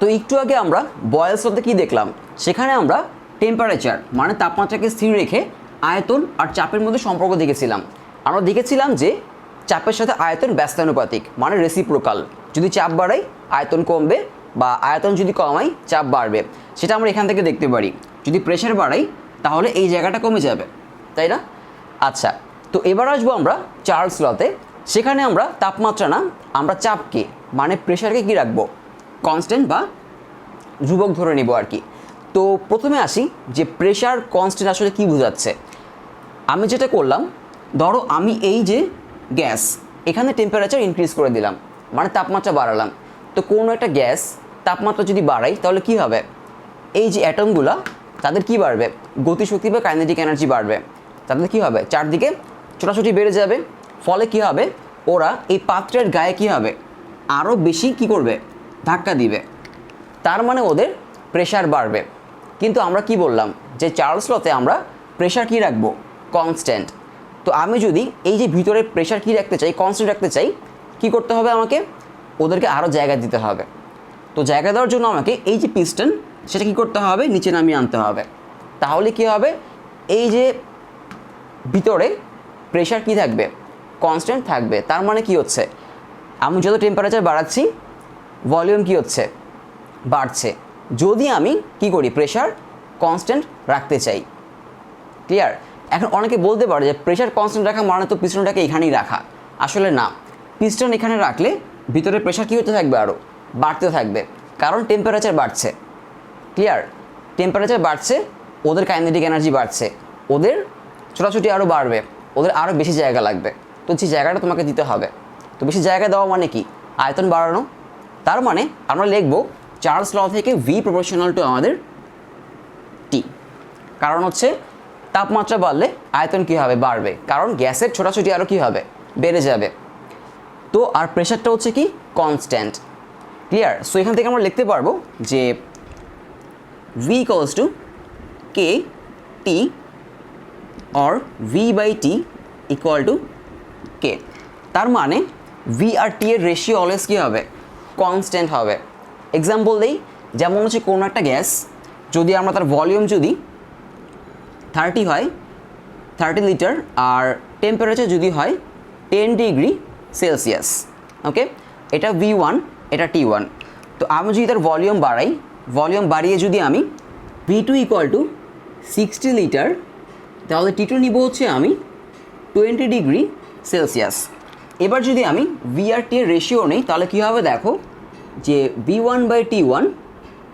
তো একটু আগে আমরা বয়েলস লতে কী দেখলাম, সেখানে আমরা টেম্পারেচার মানে তাপমাত্রাকে স্থির রেখে আয়তন আর চাপের মধ্যে সম্পর্ক দেখেছিলাম। আমরা দেখেছিলাম যে চাপের সাথে আয়তন ব্যস্তানুপাতিক মানে রেসিপ্রোকাল। যদি চাপ বাড়াই আয়তন কমবে, বা আয়তন যদি কমাই চাপ বাড়বে, সেটা আমরা এখান থেকে দেখতে পারি। যদি প্রেশার বাড়াই তাহলে এই জায়গাটা কমে যাবে, তাই না? আচ্ছা, তো এবার আসবো আমরা চার্লস লতে। সেখানে আমরা তাপমাত্রা না, আমরা চাপকে মানে প্রেশারকে কী রাখবো, কনস্ট্যান্ট বা ধ্রুবক ধরে নেব আর কি। তো প্রথমে আসি যে প্রেশার কনস্ট্যান্ট আসলে কী বোঝাচ্ছে। আমি যেটা করলাম, ধরো আমি এই যে গ্যাস, এখানে টেম্পারেচার ইনক্রিজ করে দিলাম মানে তাপমাত্রা বাড়ালাম। তো কোনো একটা গ্যাস তাপমাত্রা যদি বাড়াই তাহলে কি হবে, এই যে অ্যাটমগুলা তাদের কি বাড়বে, গতিশক্তি বা কাইনেটিক এনার্জি বাড়বে। তাদের কি হবে, চারদিকে ছোটাছুটি বেড়ে যাবে। ফলে কি হবে, ওরা এই পাত্রের গায়ে কি হবে, আরও বেশি কি করবে, ধাক্কা দিবে। তার মানে ওদের প্রেশার বাড়বে। কিন্তু আমরা কি বললাম যে চার্লস লতে আমরা প্রেশার কি রাখবো, কনস্ট্যান্ট। তো আমি যদি এই যে ভিতরে প্রেশার কি রাখতে চাই, কনস্ট্যান্ট রাখতে চাই, কি করতে হবে, আমাকে ওদেরকে আরও জায়গা দিতে হবে। তো জায়গা দেওয়ার জন্য আমাকে এই যে পিস্টন, সেটা কি করতে হবে, নিচে নামিয়ে আনতে হবে। তাহলে কি হবে, এই যে ভিতরে প্রেশার কি থাকবে, কনস্ট্যান্ট থাকবে। তার মানে কি হচ্ছে, আমি যত টেম্পারেচার বাড়াচ্ছি ভলিউম কি হচ্ছে, বাড়ছে। যদি আমি কি করি, প্রেশার কনস্ট্যান্ট রাখতে চাই। ক্লিয়ার? এখন অনেকে বলতে পারে যে প্রেশার কনস্ট্যান্ট রাখা মানে তো পিস্টনটাকে এখানেই রাখা। আসলে না, পিস্টন এখানে রাখলে ভিতরে প্রেশার কী হতে থাকবে, আরও বাড়তে থাকবে, কারণ টেম্পারেচার বাড়ছে। ক্লিয়ার? টেম্পারেচার বাড়ছে, ওদের কাইনেটিক এনার্জি বাড়ছে, ওদের ছোটাছুটি আরও বাড়বে, ওদের আরও বেশি জায়গা লাগবে। তো সেই জায়গাটা তোমাকে দিতে হবে। তো বেশি জায়গা দেওয়া মানে কি, আয়তন বাড়ানো। তার মানে আমরা লিখব চার্লস ল থেকে ভি প্রপোর্শনাল টু আমাদের টি। কারণ হচ্ছে তাপমাত্রা বাড়লে আয়তন কী হবে, বাড়বে, কারণ গ্যাসের ছোটাছুটি আরও কী হবে, বেড়ে যাবে। তো আর প্রেশারটা হচ্ছে কি, কনস্ট্যান্ট। ক্লিয়ার? সো এখান থেকে আমরা লিখতে পারবো যে V equals to K T or V by T equal to K. তার মানে ভি আর টি এর রেশিও অলওয়েজ কী হবে, কনস্ট্যান্ট হবে। এক্সাম্পল দিই, যেমন হচ্ছে কোনো একটা গ্যাস যদি আমরা তার ভলিউম যদি 30 হয়, 30 লিটার, আর টেম্পারেচার যদি হয় 10 ডিগ্রি সেলসিয়াস, ওকে, এটা V1, এটা T1। তো আমি যদি তার ভলিউম বাড়াই, ভলিউম বাড়িয়ে যদি আমি V2 ইকুয়াল টু 60 লিটার, তাহলে T2 নিব হচ্ছে আমি 20 ডিগ্রি সেলসিয়াস। এবার যদি আমি ভি আর টি এর রেশিও নেই, তাহলে কী হবে দেখো, যে V1 by T1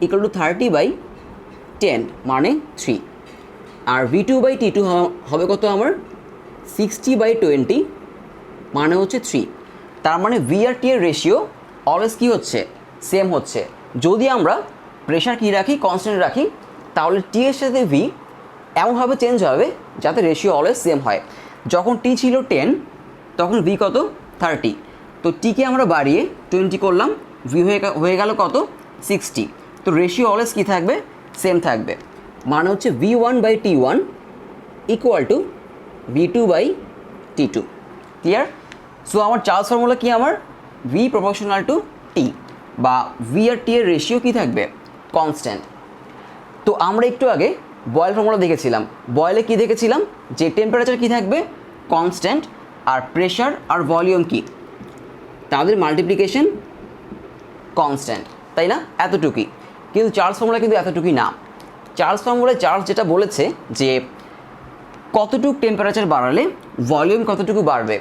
equal two 30/10 মানে 3, আর V2 বাই T2 হবে কত আমার, 60/20 মানে হচ্ছে 3। তার মানে ভি আর টি এর রেশিও অলওয়েজ কী হচ্ছে, সেম হচ্ছে। যদি আমরা প্রেশার কী রাখি, কনস্ট্যান্ট রাখি, তাহলে টি এর সাথে ভি এমনভাবে চেঞ্জ হবে যাতে রেশিও অলওয়েজ সেম হয়। যখন টি ছিল 10, তখন ভি কত, 30। তো টিকে আমরা বাড়িয়ে 20 করলাম, ভি হয়ে গেল কত, 60। তো রেশিও অলওয়েজ কী থাকবে, সেম থাকবে। মানে হচ্ছে V1 by T1 equal to V2 by T2। Clear? So আমার চার্লস ফর্মুলা কি, আমার ভি প্রপোর্শনাল টু টি, বা ভি আর টি এর রেশিও কী থাকবে, কনস্ট্যান্ট। তো আমরা একটু আগে বয়েল ফর্মুলা দেখেছিলাম। বয়েলে কি দেখেছিলাম, যে টেম্পারেচার কী থাকবে, কনস্ট্যান্ট, আর প্রেশার আর ভলিউম কি, তাদের মাল্টিপ্লিকেশন কনস্ট্যান্ট, তাই না? এতটুকুই। কিন্তু চার্লস ফর্মুলা কিন্তু এতটুকুই না। চার্লস ফর্মুলায় চার্লস যেটা বলেছে যে কতটুকু টেম্পারেচার বাড়ালে ভলিউম কতটুকু বাড়বে,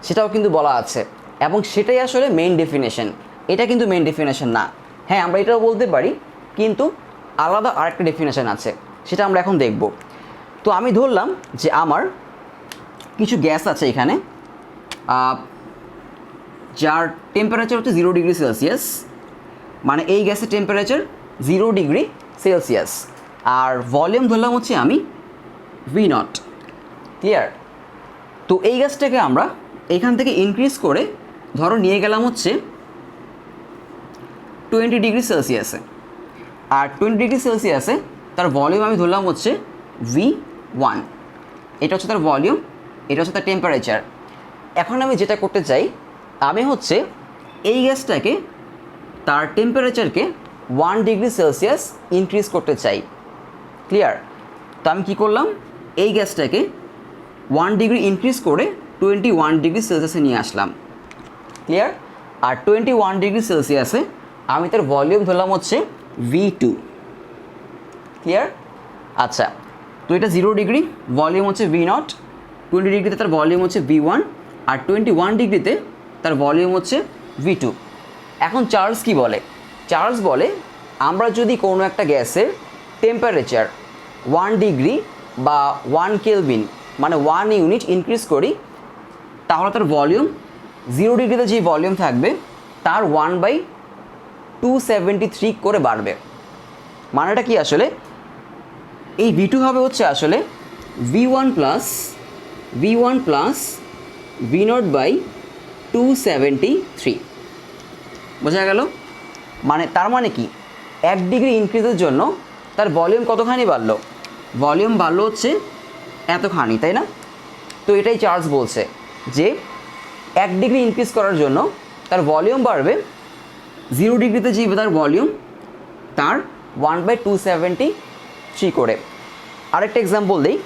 সেটাও কিন্তু বলা আছে, এবং সেটাই আসলে মেইন ডেফিনেশন। এটা কিন্তু মেইন ডেফিনেশন না। হ্যাঁ, আমরা এটাও বলতে পারি, কিন্তু আলাদা আরেকটা ডেফিনেশন আছে, সেটা আমরা এখন দেখব। তো আমি ধরলাম যে আমার কিছু গ্যাস আছে এখানে, যার টেম্পারেচার হচ্ছে 0 ডিগ্রি সেলসিয়াস, মানে এই গ্যাসের টেম্পারেচার 0 ডিগ্রি সেলসিয়াস, আর ভলিউম ধরলাম হচ্ছে আমি V0। ক্লিয়ার? তো এই গ্যাসটাকে আমরা এখান থেকে ইনক্রিজ করে ধরো নিয়ে গেলাম হচ্ছে 20 ডিগ্রি সেলসিয়াসে, আর 20 ডিগ্রি সেলসিয়াসে তার ভলিউম আমি ধরলাম হচ্ছে V1। এটা হচ্ছে তার ভলিউম, এটা হচ্ছে তার টেম্পারেচার। এখন আমি যেটা করতে চাই, আমি হচ্ছে এই গ্যাসটাকে তার টেম্পারেচারকে 1°C ইনক্রিজ করতে চাই। ক্লিয়ার? তো আমি কী করলাম, এই গ্যাসটাকে 1° ইনক্রিজ করে 21°C নিয়ে আসলাম। ক্লিয়ার? আর 21°C আমি তার ভলিউম ধরলাম হচ্ছে V2। ক্লিয়ার? আচ্ছা, তো এটা 0°, ভলিউম হচ্ছে V0, 20°তে তার ভলিউম হচ্ছে V1, আর 21°তে তার ভলিউম হচ্ছে V2। এখন চার্লস কি বলে? চার্লস বলে আমরা যদি কোনো একটা গ্যাসের টেম্পারেচার 1° বা 1 কেলভিন মানে 1 ইউনিট ইনক্রিজ করি, তাহলে তার ভলিউম 0°তে যে ভলিউম থাকবে তার 1/273 করে বাড়বে। মানেটা কি আসলে? এই V2 হবে হচ্ছে আসলে V1 প্লাস V0/273। বোঝা গেল? মানে তার মানে কি, 1° ইনক্রিজের জন্য তার ভলিউম কতখানি বাড়লো? ভলিউম বাড়লো হচ্ছে এতখানি, তাই না? তো এটাই চার্লস বলছে যে 1° ইনক্রিজ করার জন্য তার ভলিউম বাড়বে 0°তে যে তার ভলিউম তার 1/273 করে। আরেকটা এক্সাম্পল দিই,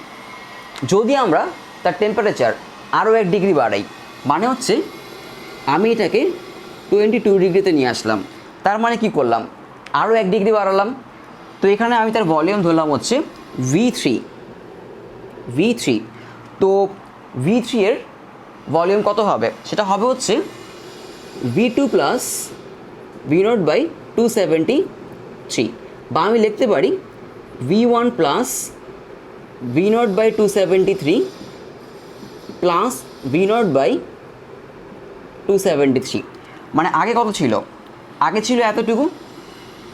যদি আমরা তার টেম্পারেচার আরও 1° বাড়াই, মানে হচ্ছে আমি এটাকে 22°তে নিয়ে আসলাম, তার মানে কি করলাম, আরও 1° বাড়ালাম। তো এখানে আমি তার ভলিউম ধরলাম হচ্ছে V3। তো V3 এর ভলিউম কত হবে? সেটা হবে হচ্ছে V2 প্লাস V0/273, বা আমি লিখতে পারি V1 plus V0/273 plus V0/273। মানে আগে কত ছিল? আগে ছিল এতটুকু,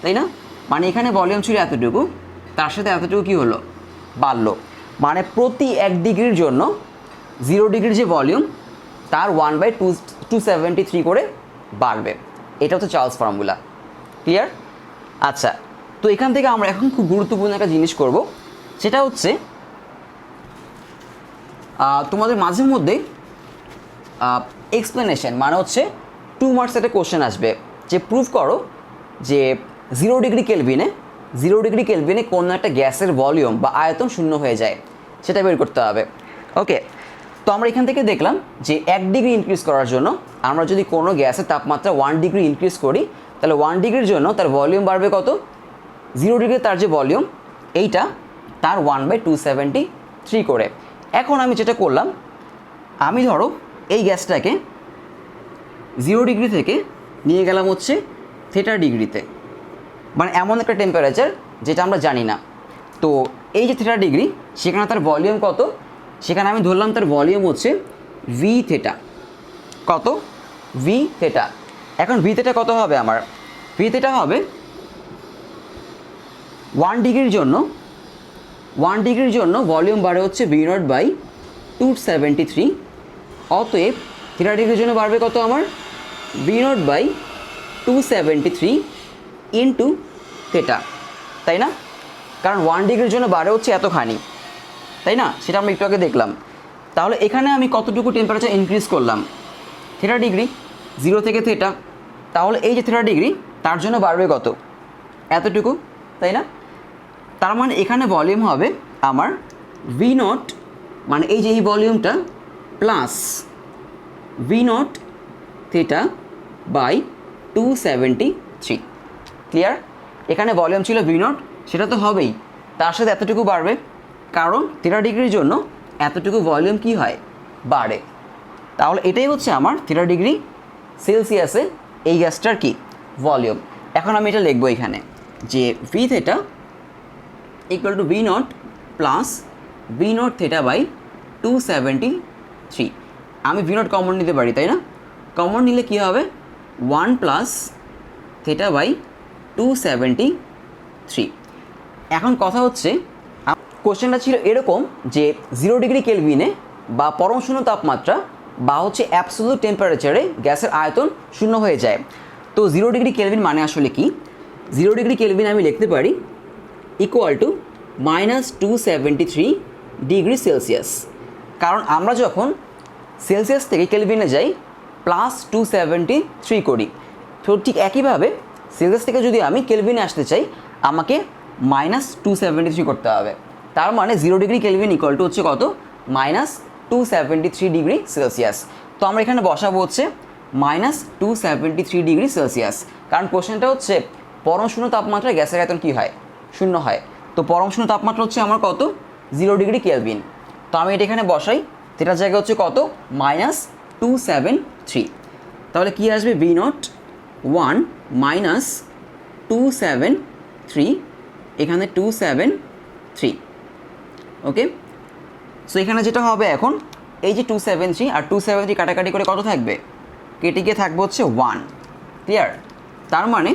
তাই না? মানে এখানে ভলিউম ছিল এতটুকু, তার সাথে এতটুকু কী হলো? বাড়লো। মানে প্রতি 1°র জন্য 0°র যে ভলিউম তার 1/273 করে বাড়বে। এটা হচ্ছে চার্লস ফর্মুলা। ক্লিয়ার? আচ্ছা, তো এখান থেকে আমরা এখন খুব গুরুত্বপূর্ণ একটা জিনিস করব, সেটা হচ্ছে তোমাদের মাঝে মধ্যে এক্সপ্লেনেশন মানে হচ্ছে 2 মার্কস একটা কোশ্চেন আসবে যে প্রুফ করো যে 0° কেলভিনে কোনো একটা গ্যাসের ভলিউম বা আয়তন শূন্য হয়ে যায়, সেটা বের করতে হবে। ওকে, তো আমরা এখান থেকে দেখলাম যে 1° ইনক্রিজ করার জন্য আমরা যদি কোনো গ্যাসের তাপমাত্রা 1° ইনক্রিজ করি, তাহলে 1°র জন্য তার ভলিউম বাড়বে কত? 0°, তার যে ভলিউম এইটা তার 1/273 করে। এখন আমি যেটা করলাম, আমি ধরো এই গ্যাসটাকে 0° থেকে নিয়ে গেলাম হচ্ছে θ°তে, মানে এমন একটা টেম্পারেচার যেটা আমরা জানি না। তো এই যে θ°, সেখানে তার ভলিউম কত? সেখানে আমি ধরলাম তার ভলিউম হচ্ছে Vθ। কত? Vθ। এখন Vθ কত হবে আমার? Vθ হবে 1°র জন্য ভলিউম বাড়ে হচ্ছে V0/273। অতএব θ°র জন্য বাড়বে কত আমার? V0/273 ইন্টু θ, তাই না? কারণ 1°র জন্য বাড়ে হচ্ছে এতখানি, তাই না? সেটা আমরা একটু আগে দেখলাম। তাহলে এখানে আমি কতটুকু টেম্পারেচার ইনক্রিজ করলাম? θ°, 0 থেকে θ। তাহলে এই যে θ°, তার জন্য বাড়বে কত? এতটুকু, তাই না? তার মানে এখানে ভলিউম হবে আমার V0, মানে এই যে এই ভলিউমটা প্লাস V0 θ/273। ক্লিয়ার? এখানে ভলিউম ছিল V0, সেটা তো হবেই, তার সাথে এতটুকু বাড়বে, কারণ θ°র জন্য এতটুকু ভলিউম কি হয়? বাড়ে। তাহলে এটাই হচ্ছে আমার θ°C এই গ্যাসটার কি ভলিউম। এখন আমি এটা লিখবো এখানে যে Vθ equal to V0 plus V0 θ/273। আমি V0 কমন নিতে পারি, তাই না? কমন নিলে কী হবে? 1 প্লাস θ/273। এখন কথা হচ্ছে, কোশ্চেনটা ছিল এরকম যে 0° কেলভিনে বা পরমশূন্য তাপমাত্রা বা হচ্ছে অ্যাবসোলিউট টেম্পারেচারে গ্যাসের আয়তন শূন্য হয়ে যায়। তো 0° কেলভিন মানে আসলে কি? 0° কেলভিন আমি লিখতে পারি ইকুয়াল টু -273°C। কারণ আমরা যখন সেলসিয়াস থেকে কেলভিনে যাই +273 করি, তো ঠিক একইভাবে সেলসিয়াস থেকে যদি আমি কেলভিনে আসতে চাই আমাকে -273 করতে হবে। তার মানে 0 ডিগ্রি কেলভিন ইকুয়াল টু হচ্ছে কত, -273 ডিগ্রি সেলসিয়াস। তো আমরা এখানে বসাবো হচ্ছে -273 ডিগ্রি সেলসিয়াস, কারণ কোশ্চেনটা হচ্ছে পরম শূন্য তাপমাত্রায় গ্যাসের আয়তন কী হয়, শূন্য হয়। তো পরম শূন্য তাপমাত্রা হচ্ছে আমার কত, 0 ডিগ্রি কেলভিন। তো আমি এটা এখানে বসাই, যেটার জায়গায় হচ্ছে কত, -273। তাহলে কি আসবে, V0 1 -273, এখানে 273। ওকে, সো এখানে যেটা হবে এখন, এই যে 273 আর 273 কাটাকাটি করে কত থাকবে, কেটে গিয়ে থাকবে হচ্ছে 1। ক্লিয়ার? তার মানে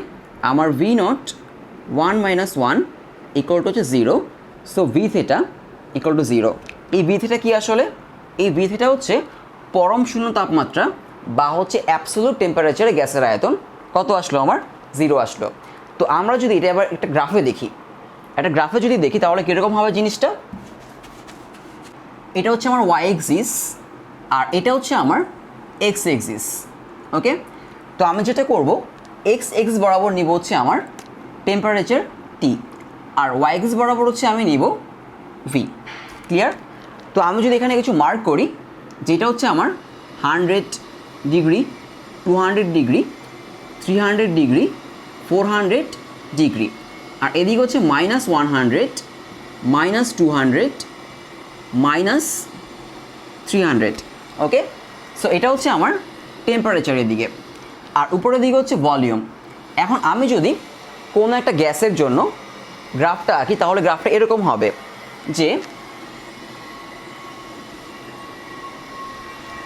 আমার V0 1 - 1 ইকুয়াল টু হচ্ছে 0। So V theta equal to 0। এই V থিটা কি আসলে, এই V থিটা হচ্ছে পরম শূন্য তাপমাত্রা বা হচ্ছে অ্যাবসোলুট টেম্পারেচারে গ্যাসের আয়তন কত আসলো, আমার 0 আসলো। তো আমরা যদি এটা আবার একটা গ্রাফে দেখি, একটা গ্রাফে যদি দেখি তাহলে কীরকম হবে জিনিসটা, এটা হচ্ছে আমার ওয়াই এক্সিস আর এটা হচ্ছে আমার এক্স এক্সিস। ওকে, তো আমি যেটা করব, এক্স এক্স বরাবর নিব হচ্ছে আমার টেম্পারেচার টি, আর ওয়াই এক্সিস বরাবর হচ্ছে আমি নিব ভি। ক্লিয়ার? তো আমি যদি এখানে কিছু মার্ক করি, যেটা হচ্ছে আমার 100 ডিগ্রি, 200 ডিগ্রি, 300 ডিগ্রি, 400 ডিগ্রি, আর এদিকে হচ্ছে -100, -200, -300। ওকে, সো এটা হচ্ছে আমার টেম্পারেচারের দিকে, আর উপরের দিকে হচ্ছে ভলিউম। এখন আমি যদি কোনো একটা গ্যাসের জন্য গ্রাফটা আঁকি তাহলে গ্রাফটা এরকম হবে যে,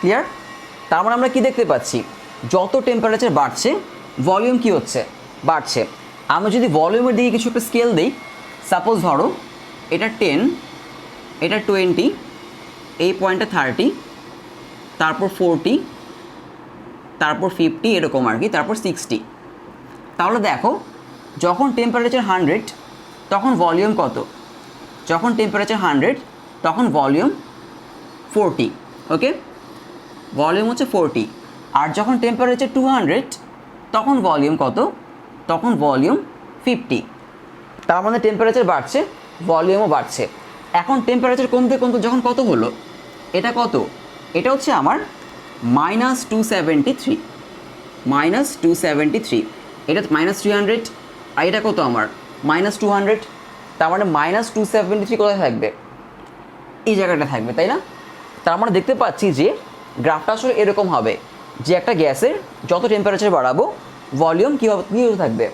ক্লিয়ার? তার মানে আমরা কি দেখতে পাচ্ছি, যত টেম্পারেচার বাড়ছে ভলিউম কি হচ্ছে, বাড়ছে। আমি যদি ভলিউমের দিকে কিছু একটা স্কেল দিই, সাপোজ ধরো এটা 10, এটা 20, এই পয়েন্টটা 30, তারপর 40, তারপর 50, এরকম আর কি, তারপর 60। তাহলে দেখো, যখন টেম্পারেচার 100 তখন ভলিউম কত, যখন টেম্পারেচার 100 তখন ভলিউম 40। ওকে, ভলিউম হচ্ছে 40। আর যখন টেম্পারেচার 200 তখন ভলিউম কত, তখন ভলিউম 50। তার মানে টেম্পারেচার বাড়ছে, ভলিউমও বাড়ছে। এখন টেম্পারেচার কমতে কমতে যখন কত হলো, এটা কত, এটা হচ্ছে আমার -273, -273, এটা -300, আর এটা কত আমার -200। তার মানে -273 কোথায় থাকবে, এই জায়গাটা থাকবে, তাই না? তার মানে দেখতে পাচ্ছি যে গ্রাফটা আসলে এরকম হবে যে একটা গ্যাসের যত টেম্পারেচার বাড়াবো ভলিউম কী হতে থাকবে,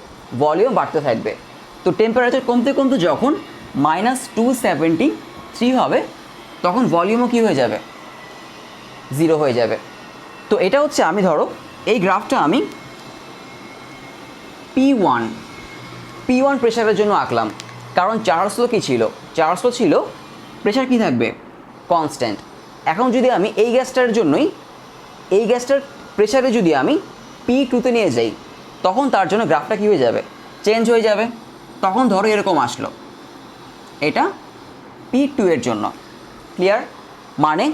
ভলিউম বাড়তে থাকবে। তো টেম্পারেচার কমতে কমতে যখন -273 হবে তখন ভলিউমও কী হয়ে যাবে, 0 হয়ে যাবে। তো এটা হচ্ছে, আমি ধরো এই গ্রাফটা আমি P1 প্রেশারের জন্য আঁকলাম, কারণ চার্লস ল কী ছিল, চার্লস ল ছিল প্রেশার কী থাকবে, কনস্ট্যান্ট। এখন যদি আমি এই গ্যাসটার জন্যই, এই গ্যাসটার প্রেশারে যদি আমি P2-তে নিয়ে যাই তখন তার জন্য গ্রাফটা কী হয়ে যাবে, চেঞ্জ হয়ে যাবে। তখন ধরো এরকম আসলো, এটা P2 এর জন্য। ক্লিয়ার? মানে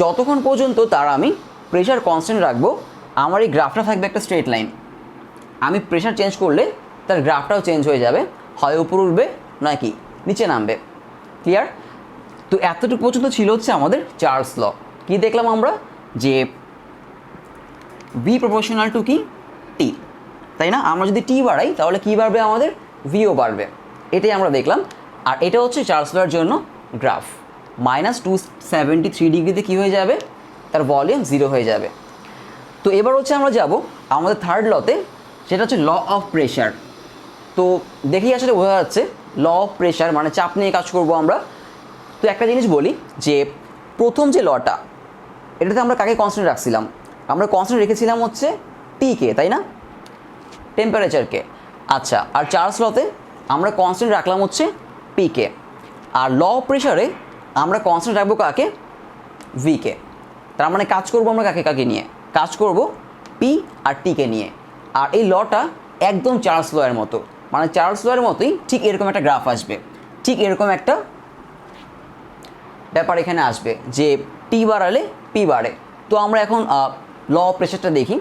যতক্ষণ পর্যন্ত তার আমি প্রেশার কনস্ট্যান্ট রাখবো আমার এই গ্রাফটা থাকবে একটা স্ট্রেট লাইন। আমি প্রেশার চেঞ্জ করলে তার গ্রাফটাও চেঞ্জ হয়ে যাবে, হয় উপর উঠবে নয় কি নিচে নামবে। ক্লিয়ার? তো এতটুকু পর্যন্ত ছিল হচ্ছে আমাদের চার্লস ল। কি দেখলাম আমরা, যে ভি প্রপোর্শনাল টু কি, টি, তাই না? আমরা যদি টি বাড়াই তাহলে কী বাড়বে, আমাদের ভিও বাড়বে, এটাই আমরা দেখলাম। আর এটা হচ্ছে চার্লস লর জন্য গ্রাফ। -273 ডিগ্রিতে কী হয়ে যাবে, তার ভলিউম 0 হয়ে যাবে। তো এবার হচ্ছে আমরা যাব আমাদের থার্ড লতে, সেটা হচ্ছে ল অফ প্রেশার। তো দেখেই আসলে বোঝা যাচ্ছে ল অফ প্রেশার মানে চাপ নিয়ে কাজ করব আমরা। তো একটা জিনিস বলি যে প্রথম যে লটা, এটাতে আমরা কাকে কনস্ট্যান্ট রাখছিলাম, আমরা কনস্ট্যান্ট রেখেছিলাম হচ্ছে টিকে, তাই না, টেম্পারেচারকে। আচ্ছা, আর চার্লস লতে আমরা কনস্ট্যান্ট রাখলাম হচ্ছে পিকে। আর ল অফ প্রেশারে আমরা কনস্ট্যান্ট রাখবো কাকে, ভিকে। তার মানে কাজ করব আমরা কাকে কাকে নিয়ে, কাজ করব পি আর টিকে নিয়ে। আর এই লটা একদম চার্লস ল এর মতো, মানে চার্লস ল এর মতোই ঠিক এরকম একটা গ্রাফ আসবে, ঠিক এরকম একটা ব্যাপার এখানে আসবে যে টি বাড়ালে পি বাড়ে। তো আমরা এখন ল অফ প্রেশারটা দেখি।